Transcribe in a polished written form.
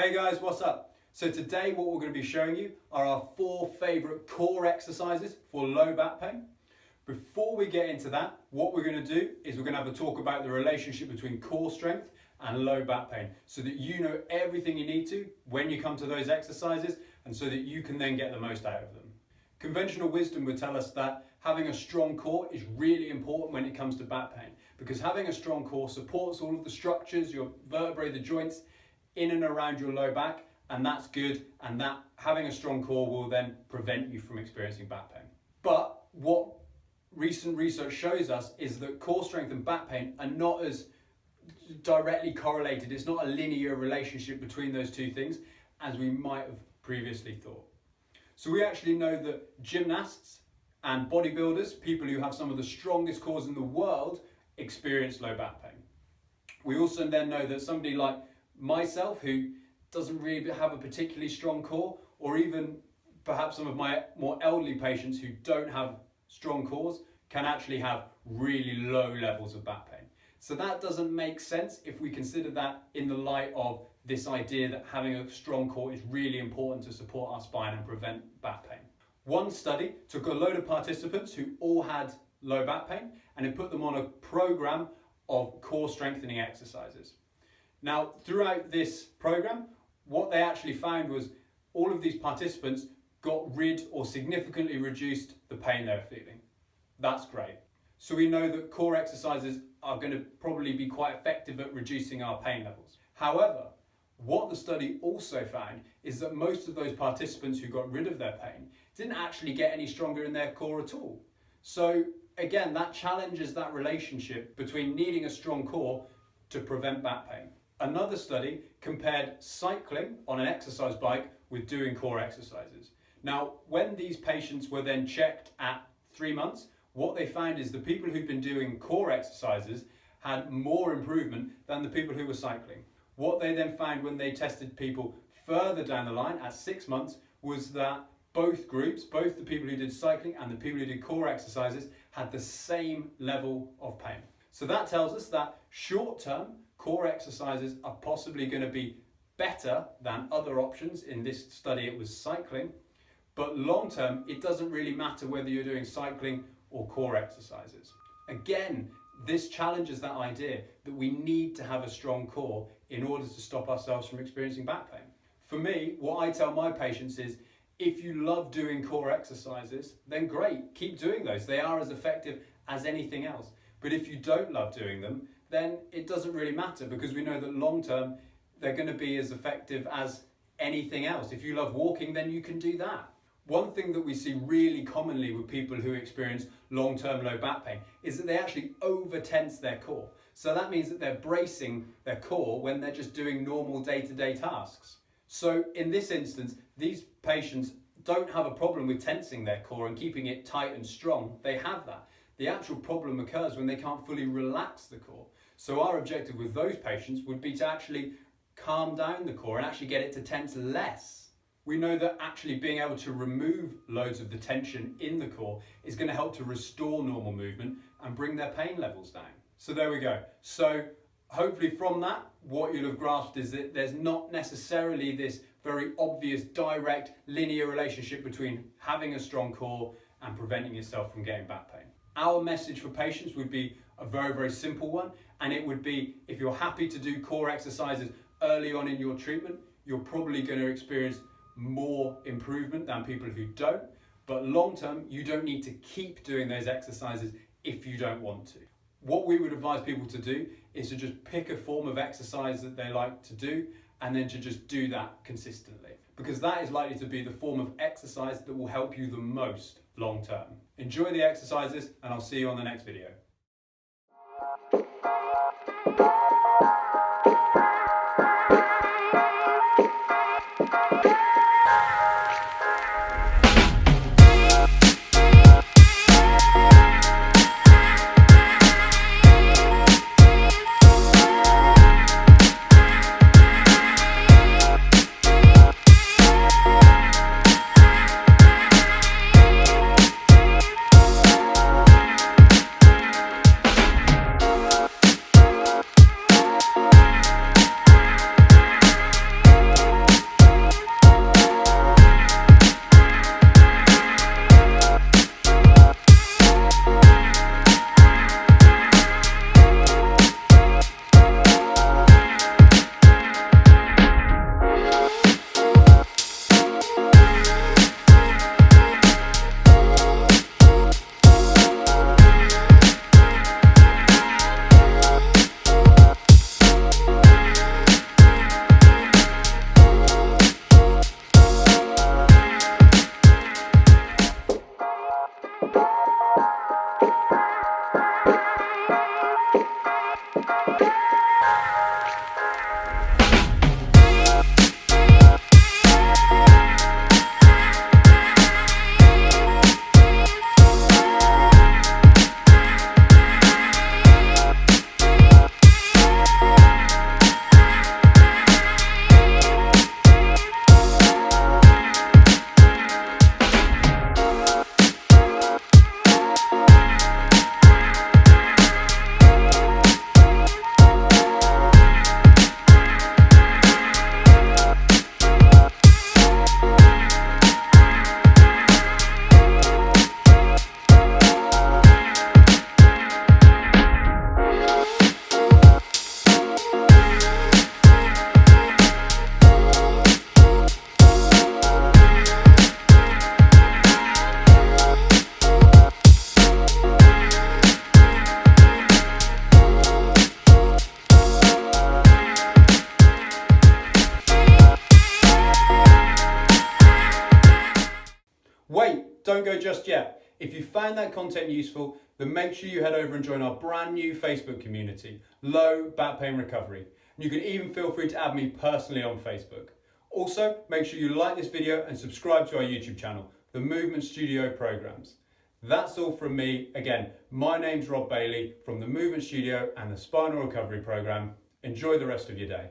Hey guys, what's up? So today what we're going to be showing you are our 4 favourite core exercises for low back pain. Before we get into that, what we're going to do is we're going to have a talk about the relationship between core strength and low back pain so that you know everything you need to when you come to those exercises and so that you can then get the most out of them. Conventional wisdom would tell us that having a strong core is really important when it comes to back pain because having a strong core supports all of the structures, your vertebrae, the joints, in and around your low back, and that's good, and that having a strong core will then prevent you from experiencing back pain. But what recent research shows us is that core strength and back pain are not as directly correlated. It's not a linear relationship between those two things as we might have previously thought. So we actually know that gymnasts and bodybuilders, people who have some of the strongest cores in the world, experience low back pain. We also then know that somebody like myself, who doesn't really have a particularly strong core, or even perhaps some of my more elderly patients who don't have strong cores, can actually have really low levels of back pain. So that doesn't make sense if we consider that in the light of this idea that having a strong core is really important to support our spine and prevent back pain. One study took a load of participants who all had low back pain and it put them on a program of core strengthening exercises. Now, throughout this program, what they actually found was all of these participants got rid or significantly reduced the pain they were feeling. That's great. So we know that core exercises are going to probably be quite effective at reducing our pain levels. However, what the study also found is that most of those participants who got rid of their pain didn't actually get any stronger in their core at all. So again, that challenges that relationship between needing a strong core to prevent back pain. Another study compared cycling on an exercise bike with doing core exercises. Now, when these patients were then checked at 3 months, what they found is the people who'd been doing core exercises had more improvement than the people who were cycling. What they then found when they tested people further down the line at 6 months was that both groups, both the people who did cycling and the people who did core exercises, had the same level of pain. So that tells us that short-term core exercises are possibly going to be better than other options. In this study it was cycling, but long term it doesn't really matter whether you're doing cycling or core exercises. Again, this challenges that idea that we need to have a strong core in order to stop ourselves from experiencing back pain. For me, what I tell my patients is, if you love doing core exercises, then great, keep doing those. They are as effective as anything else. But if you don't love doing them, then it doesn't really matter, because we know that long term they're going to be as effective as anything else. If you love walking, then you can do that. One thing that we see really commonly with people who experience long-term low back pain is that they actually over-tense their core. So that means that they're bracing their core when they're just doing normal day-to-day tasks. So in this instance, these patients don't have a problem with tensing their core and keeping it tight and strong. They have that. The actual problem occurs when they can't fully relax the core. So our objective with those patients would be to actually calm down the core and actually get it to tense less. We know that actually being able to remove loads of the tension in the core is going to help to restore normal movement and bring their pain levels down. So there we go. So hopefully from that, what you'll have grasped is that there's not necessarily this very obvious, direct, linear relationship between having a strong core and preventing yourself from getting back pain. Our message for patients would be a very, very simple one, and it would be, if you're happy to do core exercises early on in your treatment, you're probably going to experience more improvement than people who don't. But long term, you don't need to keep doing those exercises if you don't want to. What we would advise people to do is to just pick a form of exercise that they like to do and then to just do that consistently, because that is likely to be the form of exercise that will help you the most long term. Enjoy the exercises and I'll see you on the next video. don't go just yet. If you found that content useful, then make sure you head over and join our brand new Facebook community, Low Back Pain Recovery. And you can even feel free to add me personally on Facebook. Also, make sure you like this video and subscribe to our YouTube channel, The Movement Studio Programs. That's all from me. Again, my name's Rob Bailey from The Movement Studio and the Spinal Recovery Program. Enjoy the rest of your day.